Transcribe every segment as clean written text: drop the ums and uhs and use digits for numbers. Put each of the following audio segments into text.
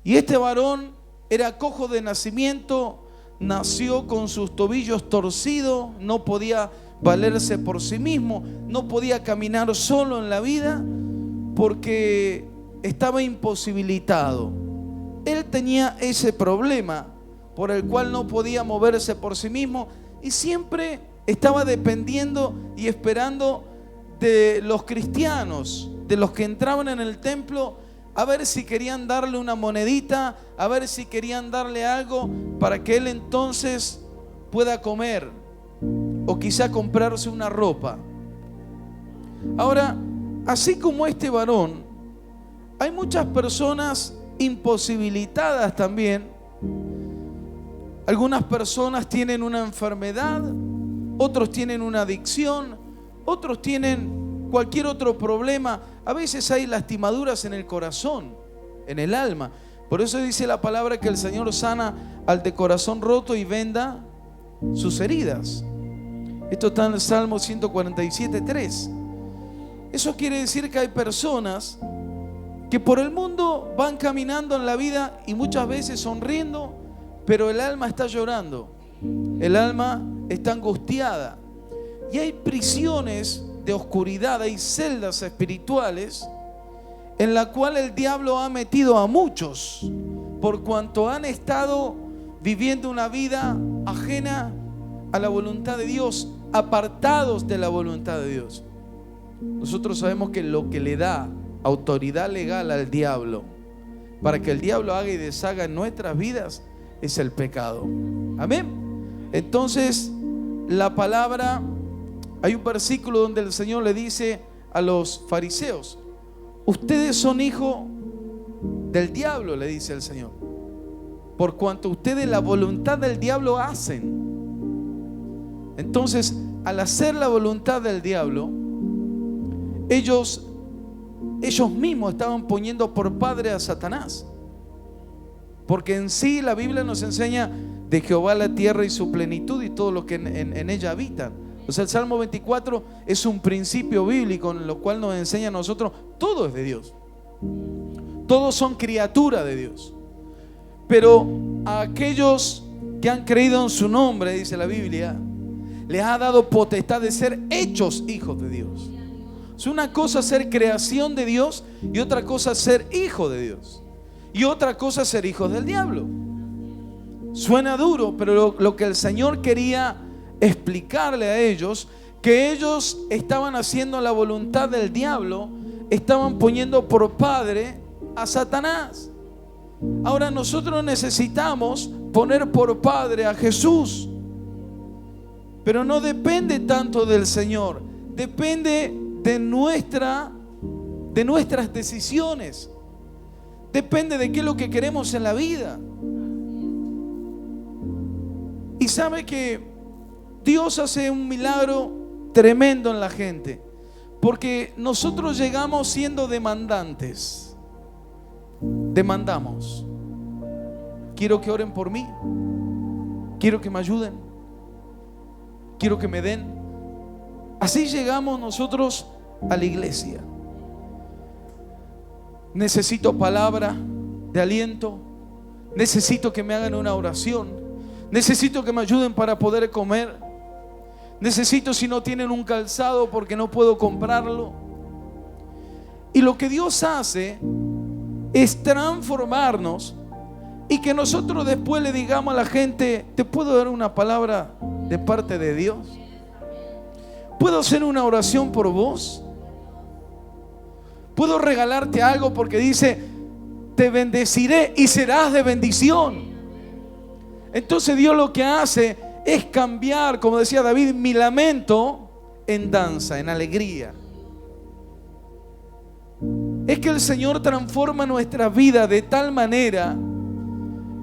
Y este varón era cojo de nacimiento, nació con sus tobillos torcidos, no podía valerse por sí mismo, no podía caminar solo en la vida porque estaba imposibilitado. Él tenía ese problema por el cual no podía moverse por sí mismo y siempre estaba dependiendo y esperando de los cristianos, de los que entraban en el templo, a ver si querían darle una monedita, a ver si querían darle algo para que él entonces pueda comer o quizá comprarse una ropa. Ahora, así como este varón, hay muchas personas imposibilitadas también. Algunas personas tienen una enfermedad, otros tienen una adicción, otros tienen cualquier otro problema. A veces hay lastimaduras en el corazón, en el alma. Por eso dice la palabra que el Señor sana al de corazón roto y venda sus heridas. Esto está en el Salmo 147:3. Eso quiere decir que hay personas que por el mundo van caminando en la vida y muchas veces sonriendo, pero el alma está llorando, el alma está angustiada. Y hay prisiones de oscuridad, hay celdas espirituales en la cual el diablo ha metido a muchos por cuanto han estado viviendo una vida ajena a la voluntad de Dios, apartados de la voluntad de Dios. Nosotros sabemos que lo que le da autoridad legal al diablo para que el diablo haga y deshaga en nuestras vidas es el pecado. Amén. Entonces la palabra, hay un versículo donde el Señor le dice a los fariseos: ustedes son hijos del diablo, le dice el Señor, por cuanto ustedes la voluntad del diablo hacen. Entonces, al hacer la voluntad del diablo, ellos mismos estaban poniendo por padre a Satanás. Porque en sí la Biblia nos enseña de Jehová la tierra y su plenitud y todo lo que en ella habitan. O sea, el Salmo 24 es un principio bíblico en lo cual nos enseña a nosotros: todo es de Dios, todos son criaturas de Dios. Pero a aquellos que han creído en su nombre, dice la Biblia, les ha dado potestad de ser hechos hijos de Dios. Es una cosa ser creación de Dios y otra cosa ser hijo de Dios. Y otra cosa ser hijos del diablo. Suena duro, pero lo que el Señor quería explicarle a ellos, que ellos estaban haciendo la voluntad del diablo, estaban poniendo por padre a Satanás. Ahora nosotros necesitamos poner por padre a Jesús, pero no depende tanto del Señor, depende de nuestras decisiones, depende de qué es lo que queremos en la vida. Y sabe que Dios hace un milagro tremendo en la gente, porque nosotros llegamos siendo demandantes. Demandamos: quiero que oren por mí, quiero que me ayuden, quiero que me den. Así llegamos nosotros a la iglesia. Necesito palabra de aliento, necesito que me hagan una oración, necesito que me ayuden para poder comer, necesito, si no tienen un calzado porque no puedo comprarlo. Y lo que Dios hace es transformarnos y que nosotros después le digamos a la gente: ¿te puedo dar una palabra de parte de Dios? ¿Puedo hacer una oración por vos? ¿Puedo regalarte algo? Porque dice: te bendeciré y serás de bendición. Entonces Dios lo que hace es cambiar, como decía David, mi lamento en danza, en alegría. Es que el Señor transforma nuestra vida de tal manera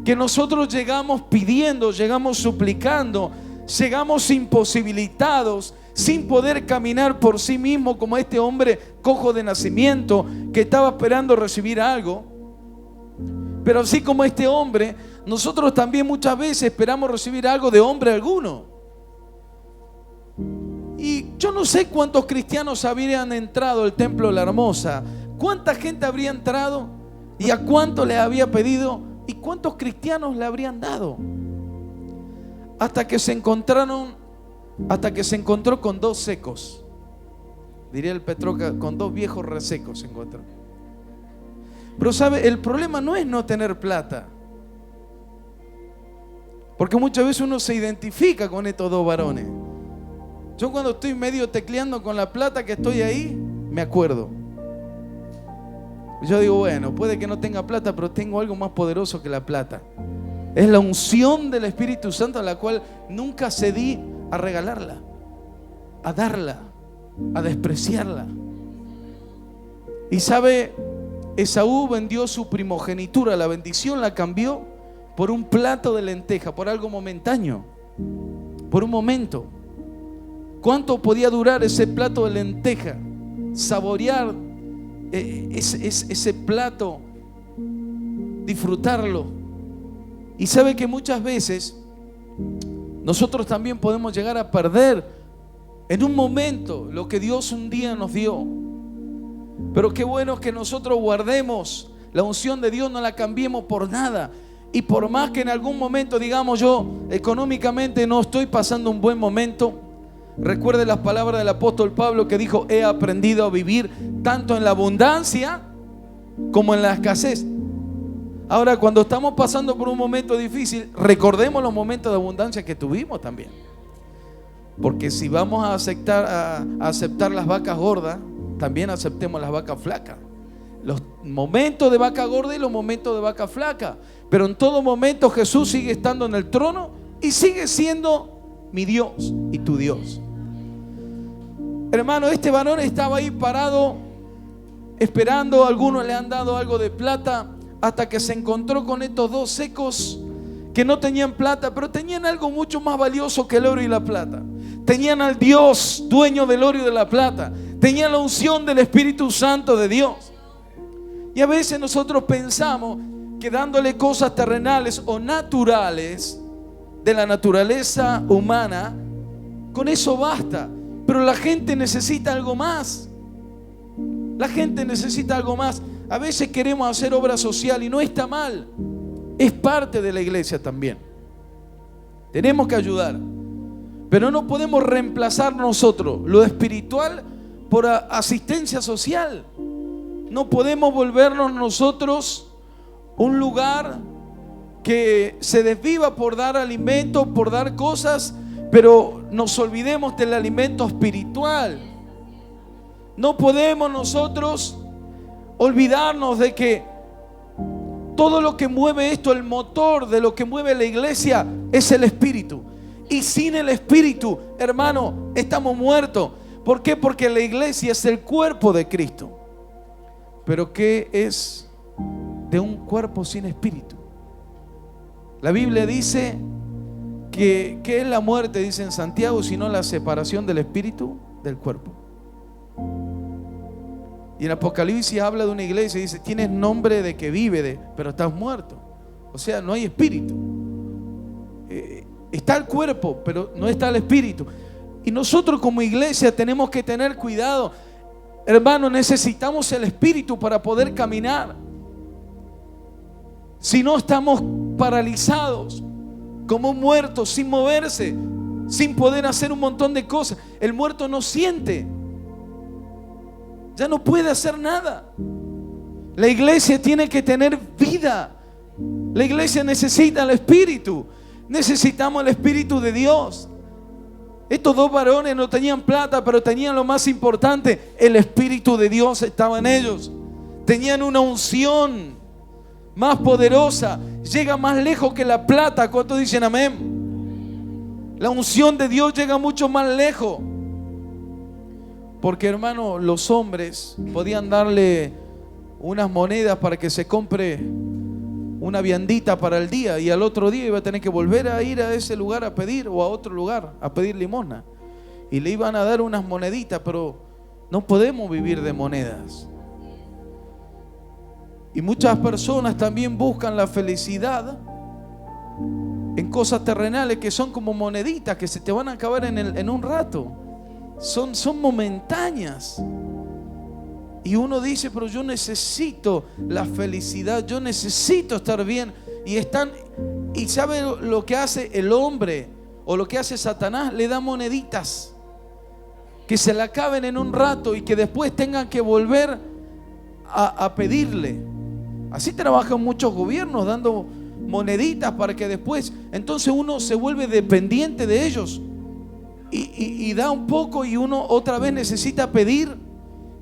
que nosotros llegamos pidiendo, llegamos suplicando, llegamos imposibilitados, sin poder caminar por sí mismo, como este hombre cojo de nacimiento que estaba esperando recibir algo. Pero así como este hombre, nosotros también muchas veces esperamos recibir algo de hombre alguno. Y yo no sé cuántos cristianos habrían entrado al templo de la Hermosa, cuánta gente habría entrado ¿Y a cuánto le había pedido? ¿Y cuántos cristianos le habrían dado? Hasta que se encontró con dos secos. Diría el Petroca, con dos viejos resecos se encontró. Pero sabe, el problema no es no tener plata. Porque muchas veces uno se identifica con estos dos varones. Yo cuando estoy medio tecleando con la plata que estoy ahí, me acuerdo. Yo digo, bueno, puede que no tenga plata, pero tengo algo más poderoso que la plata. Es la unción del Espíritu Santo, a la cual nunca cedí a regalarla, a darla, a despreciarla. Y sabe, Esaú vendió su primogenitura, la bendición la cambió por un plato de lenteja, por algo momentáneo, por un momento. ¿Cuánto podía durar ese plato de lenteja? Saborear ese plato, disfrutarlo. Y sabe que muchas veces nosotros también podemos llegar a perder en un momento lo que Dios un día nos dio. Pero qué bueno es que nosotros guardemos la unción de Dios, no la cambiemos por nada. Y por más que en algún momento digamos, yo económicamente no estoy pasando un buen momento, recuerde las palabras del apóstol Pablo que dijo: he aprendido a vivir tanto en la abundancia como en la escasez. Ahora, cuando estamos pasando por un momento difícil, recordemos los momentos de abundancia que tuvimos también. Porque si vamos a aceptar las vacas gordas, también aceptemos las vacas flacas. Los momentos de vaca gorda y los momentos de vaca flaca. Pero en todo momento Jesús sigue estando en el trono y sigue siendo mi Dios y tu Dios. Hermano, este varón estaba ahí parado esperando. Algunos le han dado algo de plata, hasta que se encontró con estos dos secos que no tenían plata, pero tenían algo mucho más valioso que el oro y la plata. Tenían al Dios, dueño del oro y de la plata. Tenían la unción del Espíritu Santo de Dios. Y a veces nosotros pensamos que dándole cosas terrenales o naturales de la naturaleza humana, con eso basta. Pero la gente necesita algo más. La gente necesita algo más. A veces queremos hacer obra social y no está mal. Es parte de la iglesia también. Tenemos que ayudar. Pero no podemos reemplazar nosotros lo espiritual por asistencia social. No podemos volvernos nosotros un lugar que se desviva por dar alimento, por dar cosas, pero nos olvidemos del alimento espiritual. No podemos nosotros olvidarnos de que todo lo que mueve esto, el motor de lo que mueve la iglesia, es el Espíritu. Y sin el Espíritu, hermano, estamos muertos. ¿Por qué? Porque la iglesia es el cuerpo de Cristo. Pero ¿qué es de un cuerpo sin Espíritu? La Biblia dice que ¿qué es la muerte? Dice en Santiago, sino la separación del Espíritu del cuerpo. Y en Apocalipsis habla de una iglesia y dice: tienes nombre de que vive, pero estás muerto. O sea, no hay espíritu. Está el cuerpo, pero no está el espíritu. Y nosotros como iglesia tenemos que tener cuidado. Hermano, necesitamos el espíritu para poder caminar. Si no, estamos paralizados, como muertos, sin moverse, sin poder hacer un montón de cosas. El muerto no siente, ya no puede hacer nada. La iglesia tiene que tener vida. La iglesia necesita el Espíritu. Necesitamos el Espíritu de Dios. Estos dos varones no tenían plata, pero tenían lo más importante: el Espíritu de Dios estaba en ellos. Tenían una unción más poderosa. Llega más lejos que la plata. ¿Cuántos dicen amén? La unción de Dios llega mucho más lejos. Porque, hermano, los hombres podían darle unas monedas para que se compre una viandita para el día, y al otro día iba a tener que volver a ir a ese lugar a pedir, o a otro lugar a pedir limosna, y le iban a dar unas moneditas. Pero no podemos vivir de monedas. Y muchas personas también buscan la felicidad en cosas terrenales que son como moneditas que se te van a acabar en un rato. Son momentáneas. Y uno dice, pero yo necesito la felicidad, yo necesito estar bien. Y ¿sabe lo que hace el hombre o lo que hace Satanás? Le da moneditas que se le acaben en un rato y que después tengan que volver a pedirle. Así trabajan muchos gobiernos, dando moneditas para que después, entonces uno se vuelve dependiente de ellos y da un poco y uno otra vez necesita pedir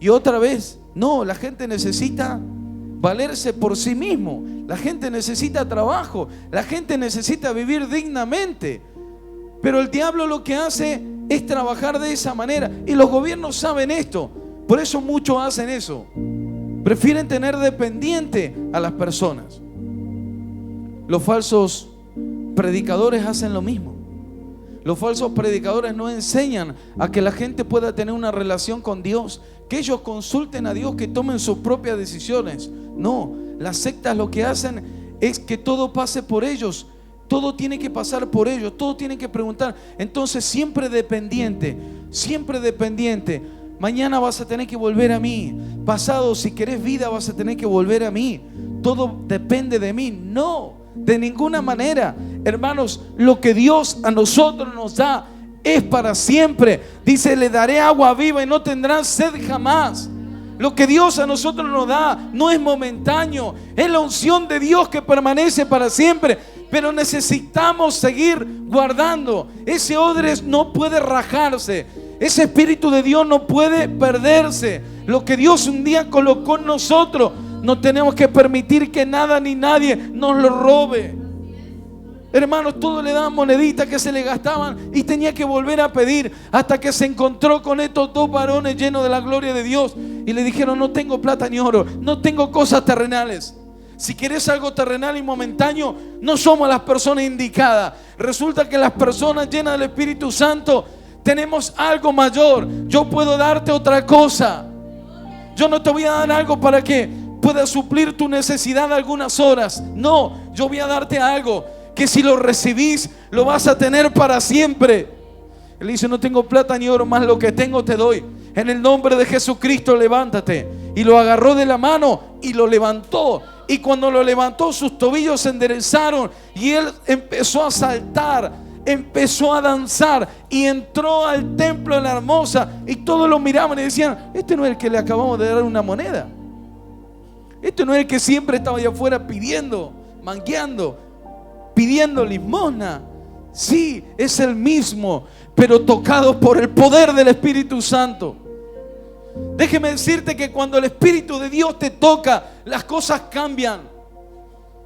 y otra vez. No, la gente necesita valerse por sí mismo, la gente necesita trabajo, la gente necesita vivir dignamente, pero el diablo lo que hace es trabajar de esa manera y los gobiernos saben esto, por eso muchos hacen eso, prefieren tener dependiente a las personas. Los falsos predicadores hacen lo mismo. Los falsos predicadores no enseñan a que la gente pueda tener una relación con Dios, que ellos consulten a Dios, que tomen sus propias decisiones. No, las sectas lo que hacen es que todo pase por ellos, todo tiene que pasar por ellos, todo tiene que preguntar. Entonces siempre dependiente, siempre dependiente. Mañana vas a tener que volver a mí, pasado, si querés vida, vas a tener que volver a mí. Todo depende de mí. No, de ninguna manera. Hermanos, lo que Dios a nosotros nos da es para siempre. Dice, le daré agua viva y no tendrán sed jamás. Lo que Dios a nosotros nos da no es momentáneo, es la unción de Dios que permanece para siempre. Pero necesitamos seguir guardando. Ese odre no puede rajarse, ese Espíritu de Dios no puede perderse. Lo que Dios un día colocó en nosotros, no tenemos que permitir que nada ni nadie nos lo robe. Hermanos, todos le daban moneditas que se le gastaban y tenía que volver a pedir, hasta que se encontró con estos dos varones llenos de la gloria de Dios y le dijeron: no tengo plata ni oro, no tengo cosas terrenales. Si quieres algo terrenal y momentáneo, no somos las personas indicadas. Resulta que las personas llenas del Espíritu Santo tenemos algo mayor. Yo puedo darte otra cosa. Yo no te voy a dar algo para que puedas suplir tu necesidad de algunas horas. No, yo voy a darte algo que si lo recibís, lo vas a tener para siempre. Él dice: no tengo plata ni oro, más lo que tengo te doy. En el nombre de Jesucristo, levántate. Y lo agarró de la mano y lo levantó. Y cuando lo levantó, sus tobillos se enderezaron y él empezó a saltar, empezó a danzar y entró al templo de la hermosa. Y todos lo miraban y decían: este no es el que le acabamos de dar una moneda. Este no es el que siempre estaba allá afuera pidiendo, mangueando, pidiendo limosna. Sí, es el mismo, pero tocado por el poder del Espíritu Santo. Déjeme decirte que cuando el Espíritu de Dios te toca, las cosas cambian.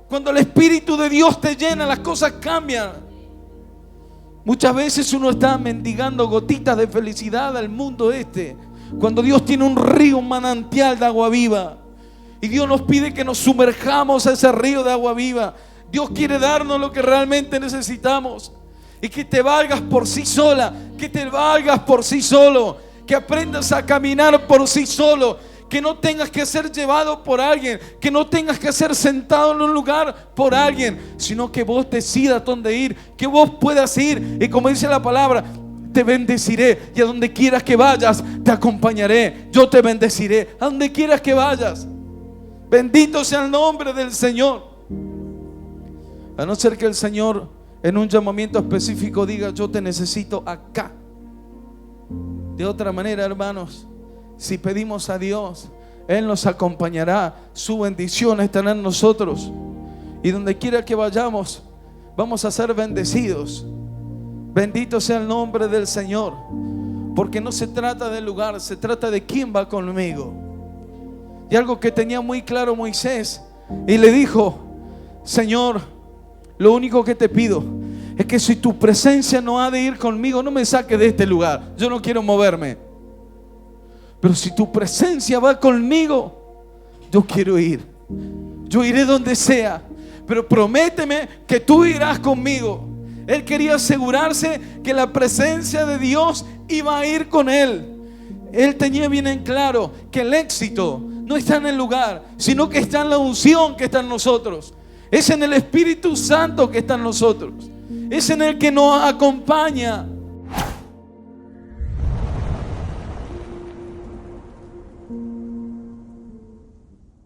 Cuando el Espíritu de Dios te llena, las cosas cambian. Muchas veces uno está mendigando gotitas de felicidad al mundo cuando Dios tiene un río, un manantial de agua viva. Y Dios nos pide que nos sumerjamos a ese río de agua viva. Dios quiere darnos lo que realmente necesitamos. Y que te valgas por sí sola, que te valgas por sí solo, que aprendas a caminar por sí solo, que no tengas que ser llevado por alguien, que no tengas que ser sentado en un lugar por alguien, sino que vos decidas dónde ir, que vos puedas ir. Y como dice la palabra, te bendeciré, y a donde quieras que vayas te acompañaré. Yo te bendeciré a donde quieras que vayas. Bendito sea el nombre del Señor. A no ser que el Señor en un llamamiento específico diga: yo te necesito acá. De otra manera, hermanos, si pedimos a Dios, Él nos acompañará. Su bendición estará en nosotros. Y donde quiera que vayamos, vamos a ser bendecidos. Bendito sea el nombre del Señor. Porque no se trata del lugar, se trata de quién va conmigo. Y algo que tenía muy claro Moisés, y le dijo: Señor, lo único que te pido es que si tu presencia no ha de ir conmigo, no me saques de este lugar. Yo no quiero moverme. Pero si tu presencia va conmigo, yo quiero ir. Yo iré donde sea. Pero prométeme que tú irás conmigo. Él quería asegurarse que la presencia de Dios iba a ir con él. Él tenía bien en claro que el éxito no está en el lugar, sino que está en la unción que está en nosotros. Es en el Espíritu Santo que está en nosotros. Es en el que nos acompaña.